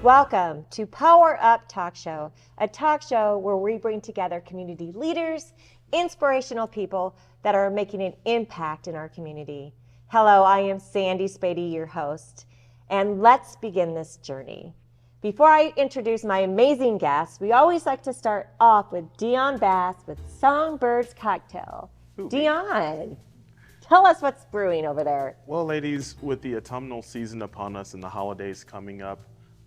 Welcome to Power Up Talk Show, a talk show where we bring together community leaders, inspirational people that are making an impact in our community. Hello, I am Sandy Spady, your host, and let's begin this journey. Before I introduce my amazing guests, we always like to start off with Deion Bass with Songbird's Cocktail. Ooh. Deion, tell us what's brewing over there. Well, ladies, with the autumnal season upon us and the holidays coming up,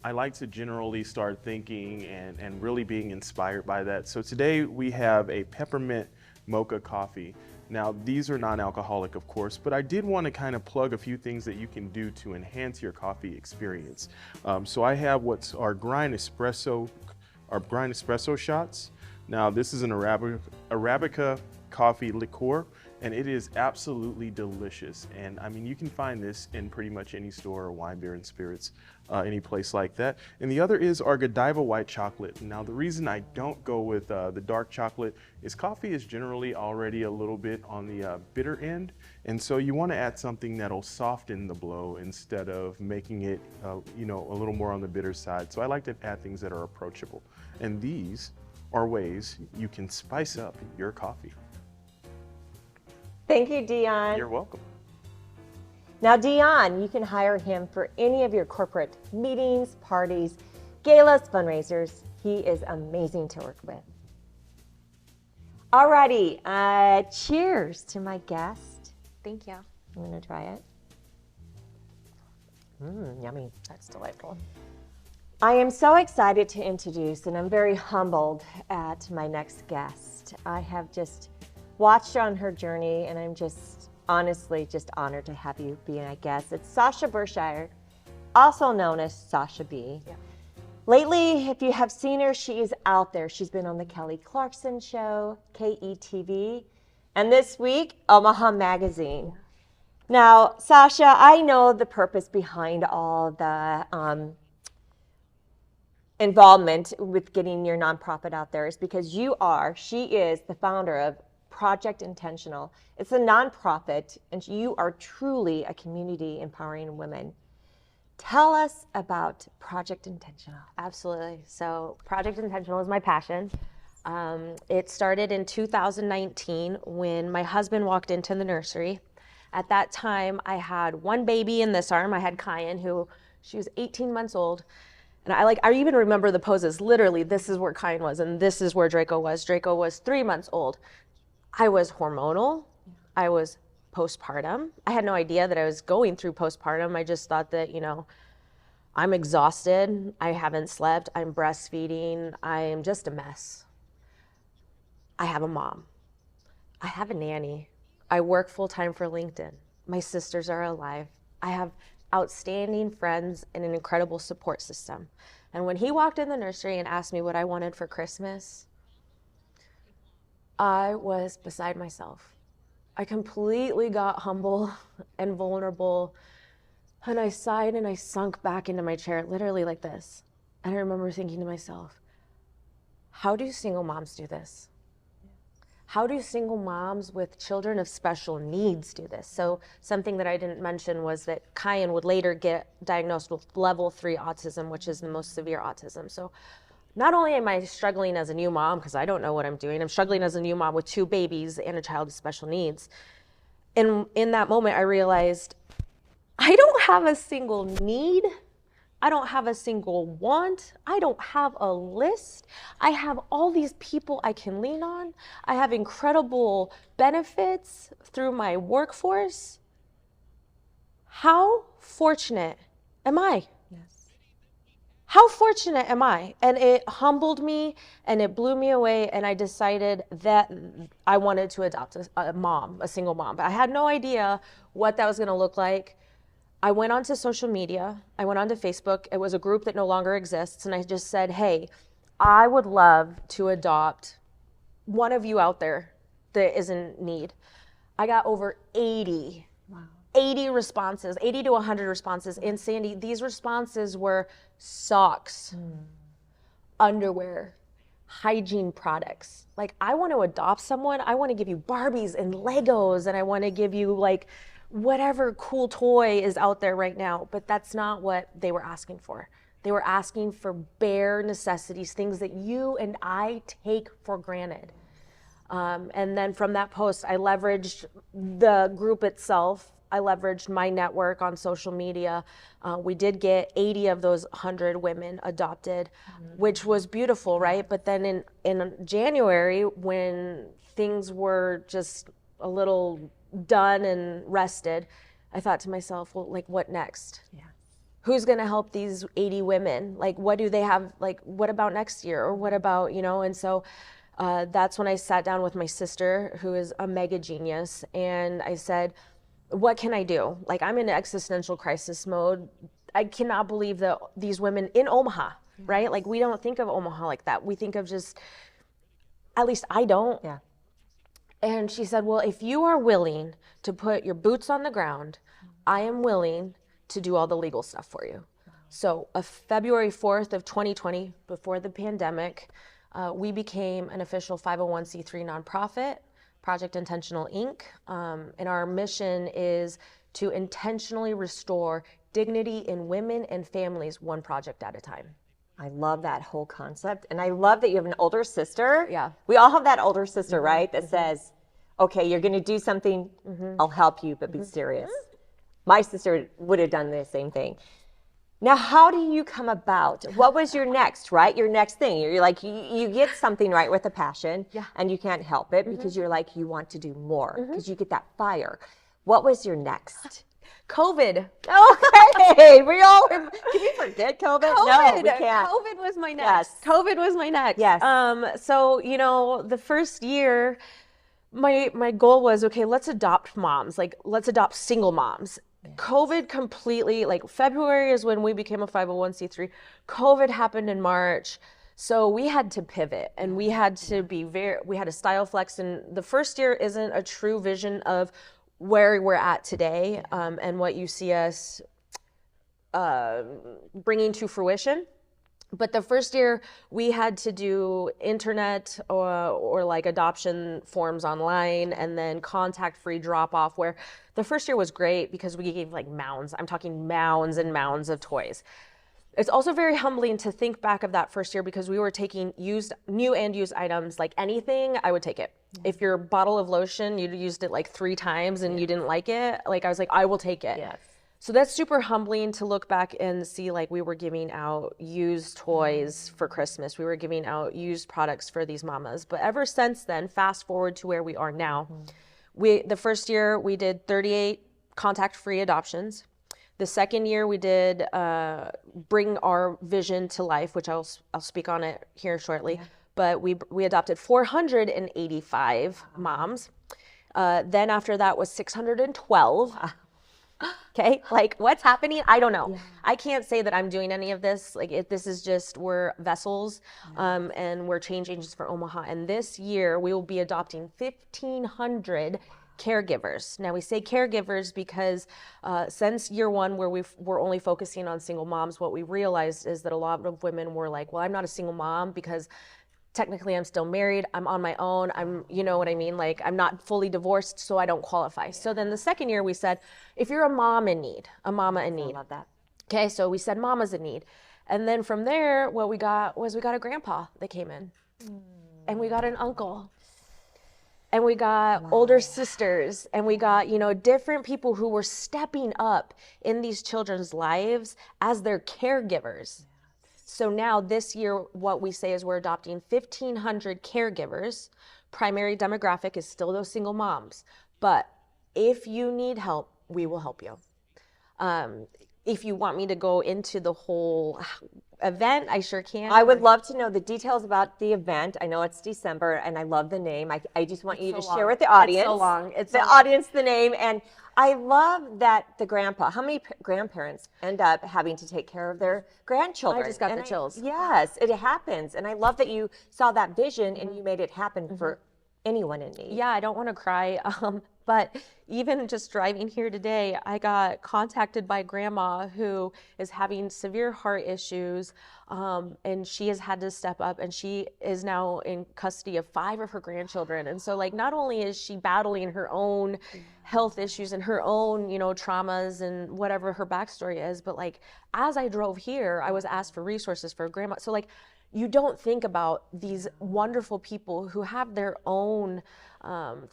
I like to generally start thinking and really being inspired by that. So today we have a peppermint mocha coffee. Now, these are non-alcoholic, of course, but I did want to kind of plug a few things that you can do to enhance your coffee experience. So I have what's our grind espresso shots. Now, this is an Arabica coffee liqueur, and it is absolutely delicious. And I mean, you can find this in pretty much any store or wine, beer, and spirits, any place like that. And the other is our Godiva white chocolate. Now, the reason I don't go with the dark chocolate is coffee is generally already a little bit on the bitter end. And so you want to add something that'll soften the blow instead of making it, a little more on the bitter side. So I like to add things that are approachable. And these are ways you can spice up your coffee. Thank you, Deion. You're welcome. Now, Deion, you can hire him for any of your corporate meetings, parties, galas, fundraisers. He is amazing to work with. Alrighty, cheers to my guest. Thank you. I'm gonna try it. Yummy. That's delightful. I am so excited to introduce, and I'm very humbled at my next guest. I have just watched on her journey, and I'm just honestly just honored to have you be my guest. It's Sasha Berscheid, also known as Sasha B. Yeah. Lately, if you have seen her, she is out there. She's been on the Kelly Clarkson Show, KETV, and this week, Omaha Magazine. Now, Sasha, I know the purpose behind all the involvement with getting your nonprofit out there is because she is the founder of Project Intentional. It's a nonprofit, and you are truly a community empowering women. Tell us about Project Intentional. Absolutely. So Project Intentional is my passion. It started in 2019 when my husband walked into the nursery. At that time, I had one baby in this arm. I had Kyan, she was 18 months old. And I even remember the poses. Literally, this is where Kyan was, and this is where Draco was. Draco was 3 months old. I was hormonal. I was postpartum. I had no idea that I was going through postpartum. I just thought that, I'm exhausted. I haven't slept. I'm breastfeeding. I am just a mess. I have a mom. I have a nanny. I work full-time for LinkedIn. My sisters are alive. I have outstanding friends and an incredible support system. And when he walked in the nursery and asked me what I wanted for Christmas, I was beside myself. I completely got humble and vulnerable, and I sighed and I sunk back into my chair, literally like this. And I remember thinking to myself, how do single moms do this? How do single moms with children of special needs do this? So something that I didn't mention was that Kyan would later get diagnosed with level 3 autism, which is the most severe autism. So not only am I struggling as a new mom, because I don't know what I'm doing, I'm struggling as a new mom with 2 babies and a child with special needs. And in that moment, I realized I don't have a single need. I don't have a single want. I don't have a list. I have all these people I can lean on. I have incredible benefits through my workforce. How fortunate am I? How fortunate am I? And it humbled me and it blew me away, and I decided that I wanted to adopt a single mom. But I had no idea what that was gonna look like. I went onto social media, I went onto Facebook. It was a group that no longer exists, and I just said, hey, I would love to adopt one of you out there that is in need. I got over 80 responses, 80 to 100 responses. And Sandy, these responses were socks, underwear, hygiene products. Like, I want to adopt someone. I want to give you Barbies and Legos, and I want to give you like whatever cool toy is out there right now. But that's not what they were asking for. They were asking for bare necessities, things that you and I take for granted. And then from that post, I leveraged the group itself. I leveraged my network on social media. We did get 80 of those 100 women adopted, which was beautiful, right? But then in January, when things were just a little done and rested, I thought to myself, well, like, what next? Yeah. Who's going to help these 80 women? Like, what do they have? Like, what about next year? Or what about, you know? And so that's when I sat down with my sister, who is a mega genius, and I said, what can I do? Like, I'm in existential crisis mode. I cannot believe that these women in Omaha, right? Like, we don't think of Omaha like that. We think of just, at least I don't. Yeah. And she said, well, if you are willing to put your boots on the ground, I am willing to do all the legal stuff for you. So February 4th of 2020, before the pandemic, we became an official 501c3 nonprofit, Project Intentional Inc. And our mission is to intentionally restore dignity in women and families, one project at a time. I love that whole concept. And I love that you have an older sister. Yeah. We all have that older sister, right? That says, okay, you're going to do something, I'll help you, but be serious. My sister would have done the same thing. Now, how do you come about? What was your next, right? Your next thing. You're like, you get something right with a passion, and you can't help it because you're like, you want to do more because you get that fire. What was your next? COVID. Okay, we all, can we forget COVID? No, we can't. COVID was my next. Yes. COVID was my next. Yes. So, you know, the first year, my goal was, okay, let's adopt moms. Like, let's adopt single moms. COVID completely, like, February is when we became a 501c3. COVID happened in March. So we had to pivot, and we had to we had to style flex. And the first year isn't a true vision of where we're at today, and what you see us bringing to fruition. But the first year we had to do internet or like adoption forms online, and then contact-free drop-off, where the first year was great because we gave like mounds. I'm talking mounds and mounds of toys. It's also very humbling to think back of that first year because we were taking new and used items, like anything, I would take it. If your bottle of lotion, you'd used it like 3 times and you didn't like it, like I was like, I will take it. Yes. So that's super humbling to look back and see, like, we were giving out used toys for Christmas. We were giving out used products for these mamas. But ever since then, fast forward to where we are now, the first year we did 38 contact-free adoptions. The second year we did bring our vision to life, which I'll speak on it here shortly. Yeah. But we adopted 485 moms. Then after that was 612. Okay, like, what's happening? I don't know. Yeah. I can't say that I'm doing any of this. Like, this is just, we're vessels, and we're change agents for Omaha. And this year we will be adopting 1,500 caregivers. Now, we say caregivers because since year one, where we're only focusing on single moms, what we realized is that a lot of women were like, well, I'm not a single mom because technically I'm still married, I'm on my own, you know what I mean? Like, I'm not fully divorced, so I don't qualify. So then the second year we said, if you're a mama in need. I love that. Okay, so we said mamas in need. And then from there, what we got was we got a grandpa that came in. And we got an uncle. And we got older sisters. And we got, you know, different people who were stepping up in these children's lives as their caregivers. So now this year, what we say is we're adopting 1,500 caregivers. Primary demographic is still those single moms. But if you need help, we will help you. If you want me to go into the whole event, I sure can. I would love to know the details about the event. I know it's December, and I love the name. I just want you to share with the audience. It's so long. It's the audience, the name. And I love that the grandpa, how many grandparents end up having to take care of their grandchildren? I just got the chills. Yes, it happens. And I love that you saw that vision and you made it happen for anyone in need. Yeah, I don't want to cry. But even just driving here today, I got contacted by grandma who is having severe heart issues, and she has had to step up, and she is now in custody of 5 of her grandchildren. And so, like, not only is she battling her own health issues and her own, you know, traumas and whatever her backstory is, but like, as I drove here, I was asked for resources for grandma. So like, you don't think about these wonderful people who have their own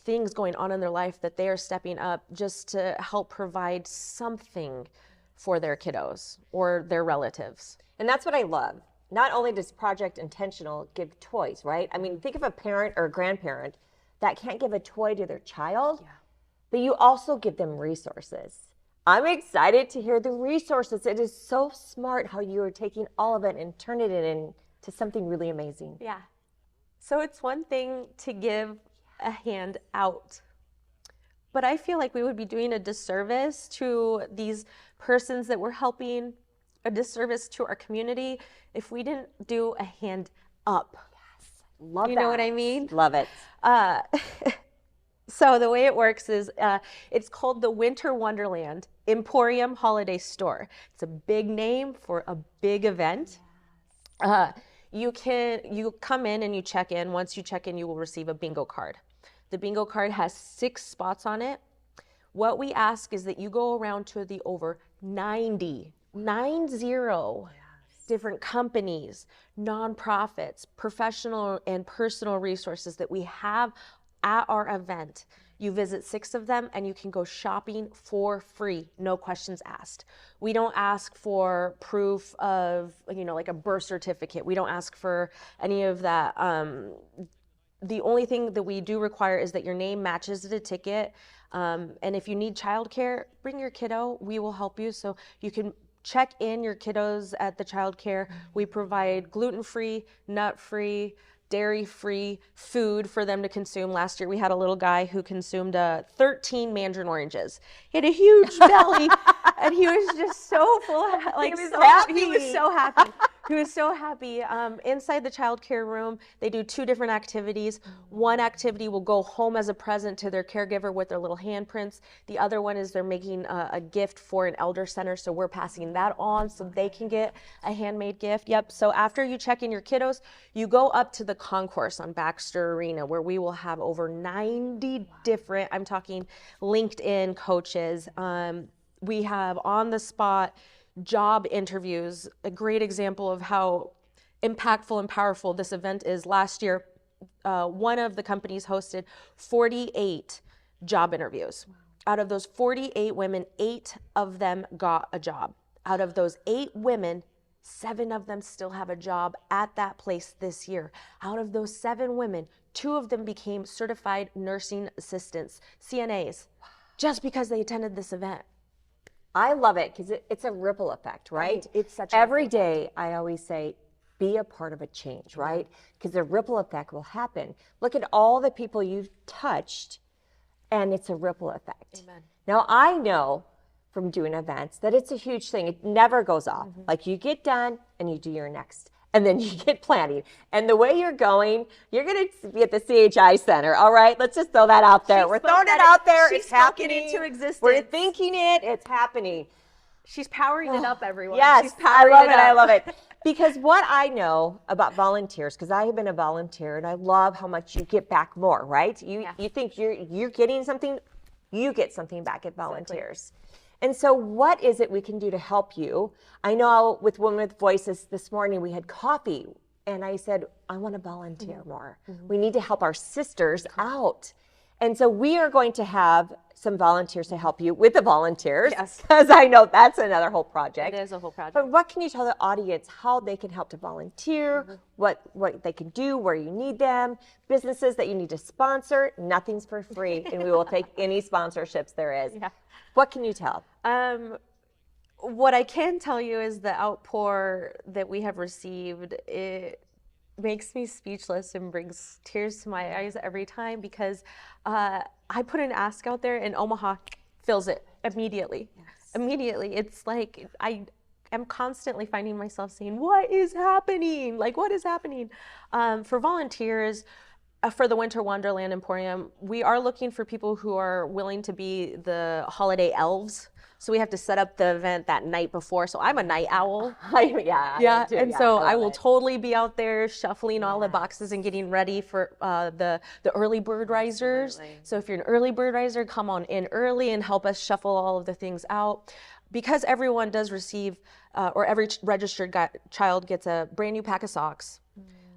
things going on in their life that they are stepping up just to help provide something for their kiddos or their relatives. And that's what I love. Not only does Project Intentional give toys, right? I mean, think of a parent or a grandparent that can't give a toy to their child, but you also give them resources. I'm excited to hear the resources. It is so smart how you are taking all of it and turning it into something really amazing. Yeah. So it's one thing to give a hand out, but I feel like we would be doing a disservice to these persons that we're helping, a disservice to our community, if we didn't do a hand up. Yes, love that. You know what I mean? Love it. So the way it works is it's called the Winter Wonderland Emporium Holiday Store. It's a big name for a big event. You come in and you check in. Once you check in, you will receive a bingo card. The bingo card has 6 spots on it. What we ask is that you go around to the over 90 different companies, nonprofits, professional and personal resources that we have at our event. You visit 6 of them and you can go shopping for free, no questions asked. We don't ask for proof of, you know, like a birth certificate. We don't ask for any of that. The only thing that we do require is that your name matches the ticket. And if you need childcare, bring your kiddo. We will help you. So you can check in your kiddos at the childcare. We provide gluten-free, nut-free, dairy-free food for them to consume. Last year, we had a little guy who consumed 13 mandarin oranges. He had a huge belly, and he was just so full of, like, He was happy. He was so happy. He was so happy. Inside the child care room, they do 2 different activities. One activity will go home as a present to their caregiver with their little handprints. The other one is they're making a gift for an elder center, so we're passing that on so they can get a handmade gift. Yep, so after you check in your kiddos, you go up to the concourse on Baxter Arena, where we will have over 90 different, I'm talking LinkedIn coaches. We have on the spot job interviews. A great example of how impactful and powerful this event is. Last year, one of the companies hosted 48 job interviews. Out of those 48 women, 8 of them got a job. Out of those 8 women, 7 of them still have a job at that place this year. Out of those 7 women, 2 of them became certified nursing assistants, CNAs, just because they attended this event. I love it because it's a ripple effect, right? It's such a every day. I always say, be a part of a change, right? Because the ripple effect will happen. Look at all the people you've touched, and it's a ripple effect. Amen. Now I know from doing events that it's a huge thing. It never goes off. Like, you get done and you do your next, and then you get planning. And the way you're going, you're going to be at the CHI Center. All right, let's just throw that out there. We're throwing it out there. It's happening. Into existence. We're thinking it. It's happening. She's powering it up, everyone. Yes, She's I powering love it. up. I love it. Because what I know about volunteers, because I have been a volunteer, and I love how much you get back more, right? You think you're getting something, you get something back at volunteers. Exactly. And so what is it we can do to help you? I know with Women with Voices this morning, we had coffee, and I said, I want to volunteer more. We need to help our sisters out. And so we are going to have some volunteers to help you with the volunteers. Yes. Because I know that's another whole project. It is a whole project. But what can you tell the audience how they can help to volunteer, what they can do, where you need them, businesses that you need to sponsor? Nothing's for free, and we will take any sponsorships there is. Yeah. What can you tell? What I can tell you is the outpour that we have received, it makes me speechless and brings tears to my eyes every time, because I put an ask out there and Omaha fills it immediately. Yes. Immediately. It's like I am constantly finding myself saying, what is happening? Like, what is happening? For volunteers, for the Winter Wonderland Emporium, we are looking for people who are willing to be the holiday elves. So we have to set up the event that night before. So I'm a night owl. Yeah, And so I will it. totally be out there shuffling all the boxes and getting ready for the early bird risers. Absolutely. So if you're an early bird riser, come on in early and help us shuffle all of the things out. Because everyone does receive, or every registered child gets a brand new pack of socks,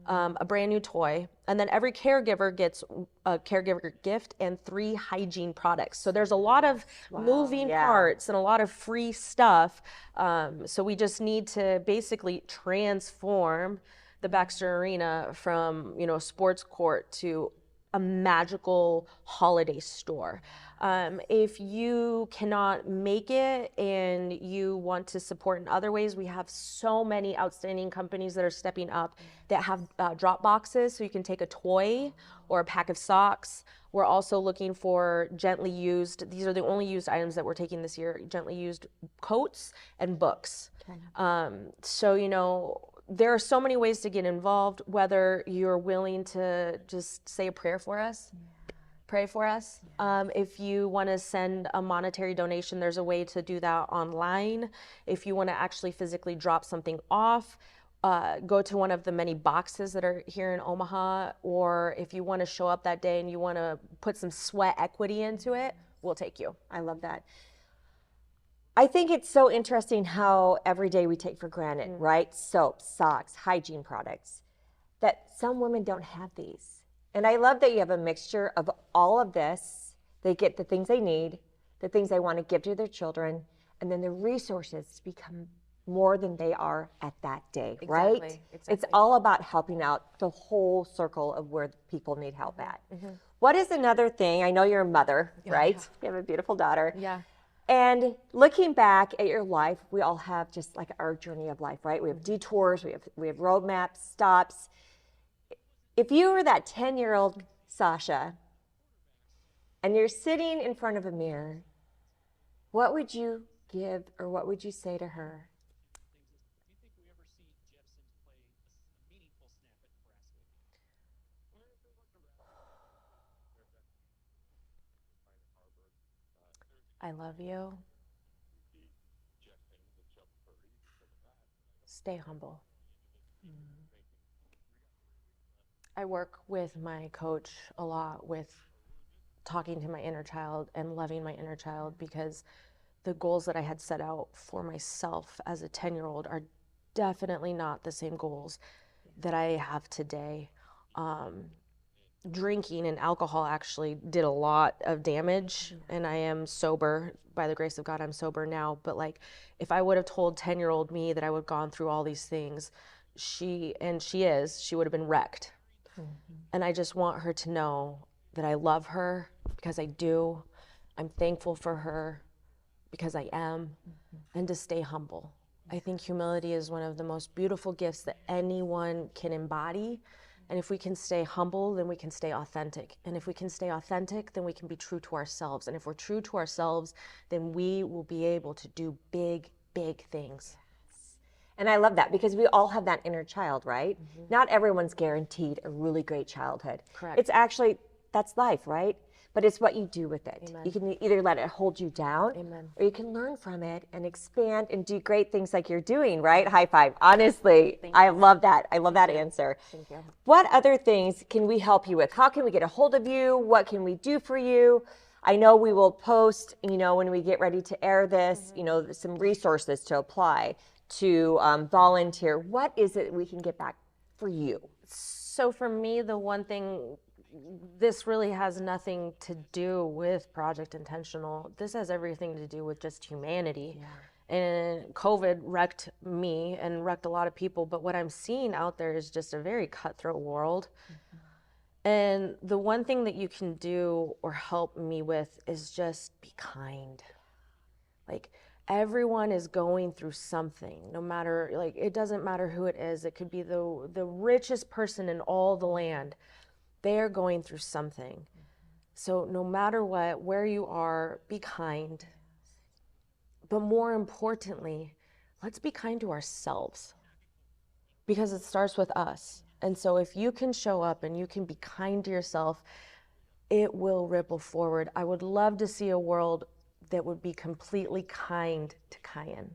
a brand new toy, and then every caregiver gets a caregiver gift and 3 hygiene products. So there's a lot of moving parts and a lot of free stuff. So we just need to basically transform the Baxter Arena from, you know, a sports court to a magical holiday store. If you cannot make it and you want to support in other ways, we have so many outstanding companies that are stepping up that have drop boxes, so you can take a toy or a pack of socks. We're also looking for gently used, these are the only used items that we're taking this year, gently used coats and books. So, you know, there are so many ways to get involved, whether you're willing to just say a prayer for us, pray for us. If you want to send a monetary donation, there's a way to do that online. If you want to actually physically drop something off, go to one of the many boxes that are here in Omaha, or if you want to show up that day and you want to put some sweat equity into it, we'll take you. I love that. I think it's so interesting how every day we take for granted, right? Soap, socks, hygiene products, that some women don't have these. And I love that you have a mixture of all of this. They get the things they need, the things they want to give to their children, and then the resources become more than they are at that day, right? Exactly. It's all about helping out the whole circle of where people need help at. What is another thing? I know you're a mother, right? You have a beautiful daughter. Yeah. And looking back at your life, we all have just like our journey of life, right? We have detours, we have roadmaps, stops. If you were that 10-year-old Sasha and you're sitting in front of a mirror, what would you give or what would you say to her? I love you. Stay humble. I work with my coach a lot with talking to my inner child and loving my inner child, because the goals that I had set out for myself as a 10-year-old are definitely not the same goals that I have today. Drinking and alcohol actually did a lot of damage, and I am sober. By the grace of God, I'm sober now. But like, if I would have told 10-year-old me that I would have gone through all these things, she would have been wrecked. And I just want her to know that I love her, because I do. I'm thankful for her, because I am, and to stay humble. I think humility is one of the most beautiful gifts that anyone can embody. And if we can stay humble, then we can stay authentic. And if we can stay authentic, then we can be true to ourselves. And if we're true to ourselves, then we will be able to do big, big things. And I love that, because we all have that inner child, right? Not everyone's guaranteed a really great childhood. Correct. It's actually, that's life, right? But it's what you do with it. Amen. You can either let it hold you down, Amen. or you can learn from it and expand and do great things like you're doing, right? High five. Honestly, I love that. I love that answer. Thank you. What other things can we help you with? How can we get a hold of you? What can we do for you? I know we will post, you know, when we get ready to air this, you know, some resources to apply, to volunteer. What is it we can get back for you? So for me, the one thing, this really has nothing to do with Project Intentional. This has everything to do with just humanity. And COVID wrecked me and wrecked a lot of people, but what I'm seeing out there is just a very cutthroat world. And the one thing that you can do or help me with is just be kind. Like, everyone is going through something, no matter, like, it doesn't matter who it is. It could be the richest person in all the land. They're going through something. So no matter what, where you are, be kind. But more importantly, let's be kind to ourselves, because it starts with us. And so if you can show up and you can be kind to yourself, it will ripple forward. I would love to see a world that would be completely kind to Kyan.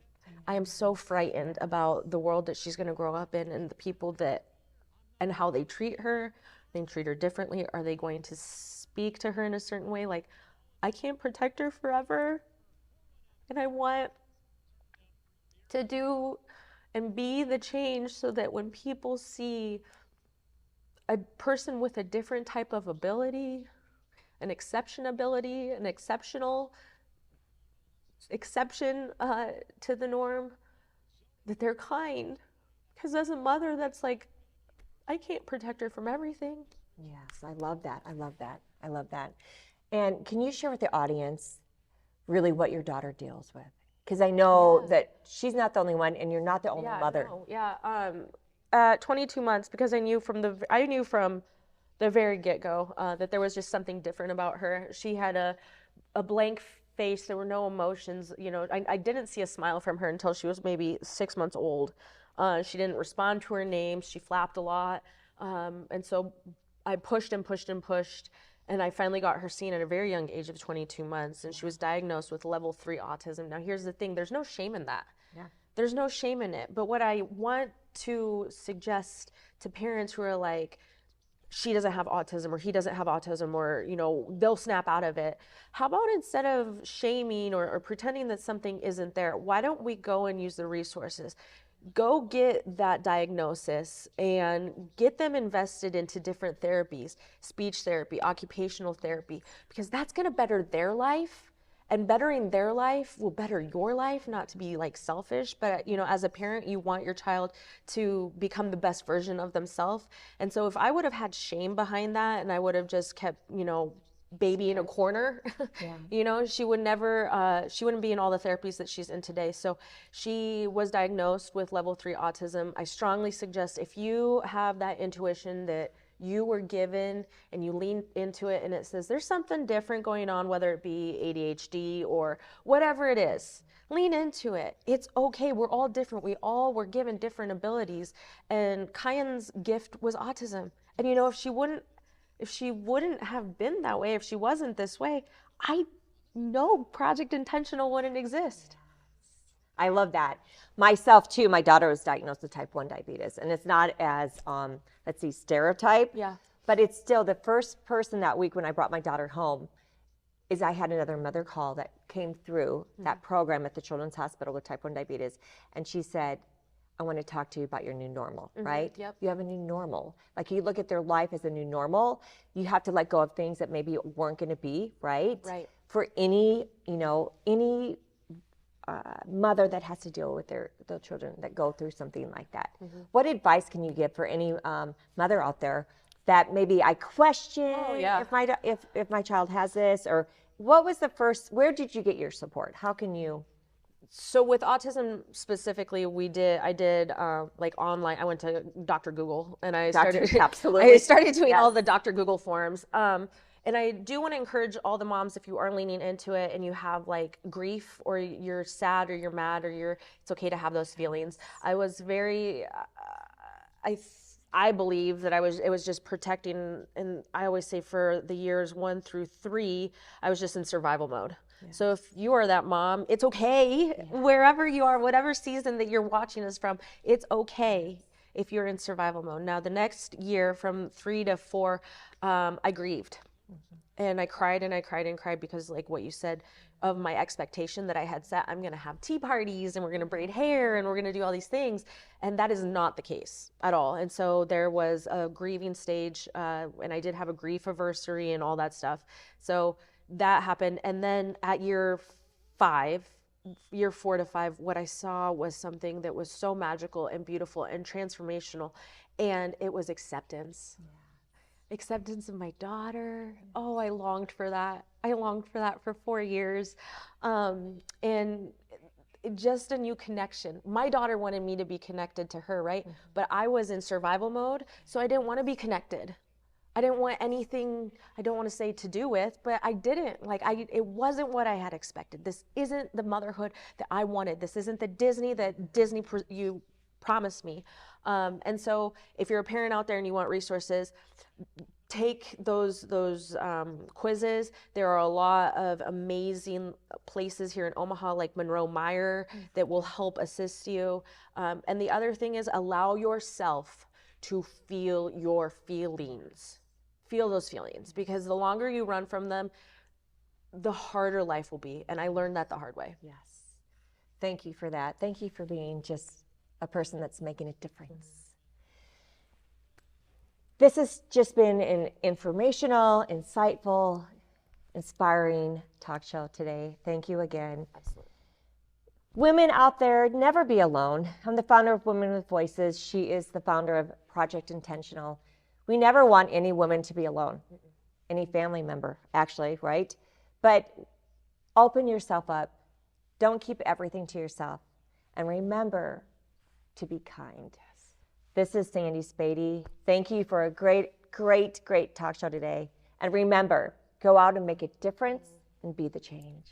I am so frightened about the world that she's going to grow up in, and the people that, and how they treat her. They treat her differently. Are they going to speak to her in a certain way? Like, I can't protect her forever. And I want to do and be the change so that when people see a person with a different type of ability, an exceptionability, an exceptional exception to the norm, that they're kind. Because as a mother, that's like, I can't protect her from everything. Yes, I love that. I love that. I love that. And can you share with the audience really what your daughter deals with? Because I know that she's not the only one, and you're not the only mother. No, at 22 months, because I knew from the very get-go that there was just something different about her. She had a blank face. There were no emotions. You know, I didn't see a smile from her until she was maybe 6 months old. She didn't respond to her name. She flapped a lot. And so I pushed and pushed and pushed. And I finally got her seen at a very young age of 22 months. And she was diagnosed with level 3 autism. Now, here's the thing. There's no shame in that. Yeah. There's no shame in it. But what I want to suggest to parents who are like, she doesn't have autism, or he doesn't have autism, or, you know, they'll snap out of it. How about instead of shaming or pretending that something isn't there, why don't we go and use the resources? Go get that diagnosis and get them invested into different therapies, speech therapy, occupational therapy, because that's going to better their life, and bettering their life will better your life. Not to be like selfish, but, you know, as a parent, you want your child to become the best version of themselves. And so if I would have had shame behind that, and I would have just kept, you know, baby in a corner, you know, she would never, she wouldn't be in all the therapies that she's in today. So she was diagnosed with level 3 autism. I strongly suggest, if you have that intuition that you were given and you lean into it and it says there's something different going on, whether it be ADHD or whatever it is, lean into it. It's okay. We're all different. We all were given different abilities, and Kyan's gift was autism. And, you know, if she wouldn't have been that way, if she wasn't this way, I know Project Intentional wouldn't exist. I love that. Myself too, my daughter was diagnosed with type 1 diabetes, and it's not as, let's see, stereotype, but it's still the first person that week when I brought my daughter home is I had another mother call that came through that program at the Children's Hospital with type 1 diabetes, and she said, I want to talk to you about your new normal, right? Yep. You have a new normal. Like, you look at their life as a new normal, you have to let go of things that maybe weren't going to be, right? Right. For any, you know, any mother that has to deal with their children that go through something like that. What advice can you give for any mother out there that maybe I question if my child has this, or what was the first, where did you get your support? How can you? So with autism specifically, I did like online, I went to Dr. Google, and I started doing all the Dr. Google forums. And I do want to encourage all the moms, if you are leaning into it and you have like grief, or you're sad, or you're mad, or it's okay to have those feelings. I was very, I believe that it was just protecting, and I always say for the years 1 through 3, I was just in survival mode. So if you are that mom, it's okay, wherever you are, whatever season that you're watching us from, it's okay if you're in survival mode. Now, the next year from 3 to 4, I grieved. And I cried and I cried and cried because, like what you said, of my expectation that I had set, I'm going to have tea parties and we're going to braid hair and we're going to do all these things. And that is not the case at all. And so there was a grieving stage, and I did have a grief anniversary and all that stuff. So that happened. And then at year 4 to 5, what I saw was something that was so magical and beautiful and transformational. And it was acceptance. Acceptance of my daughter. Oh, I longed for that. I longed for that for 4 years. And just a new connection. My daughter wanted me to be connected to her, right? But I was in survival mode, so I didn't want to be connected. I didn't want anything, I don't want to say to do with, but I didn't. Like, it wasn't what I had expected. This isn't the motherhood that I wanted. This isn't the Disney that you promise me. And so if you're a parent out there and you want resources, take those quizzes. There are a lot of amazing places here in Omaha, like Monroe Meyer, that will help assist you. And the other thing is, allow yourself to feel your feelings. Feel those feelings, because the longer you run from them, the harder life will be. And I learned that the hard way. Yes. Thank you for that. Thank you for being just a person that's making a difference. This has just been an informational, insightful, inspiring talk show today. Thank you again. Absolutely. Women out there, never be alone. I'm the founder of Women with Voices. She is the founder of Project Intentional. We never want any woman to be alone, any family member, actually, right? But open yourself up. Don't keep everything to yourself. And remember to be kind. This is Sandy Spady. Thank you for a great talk show today. And remember, go out and make a difference and be the change.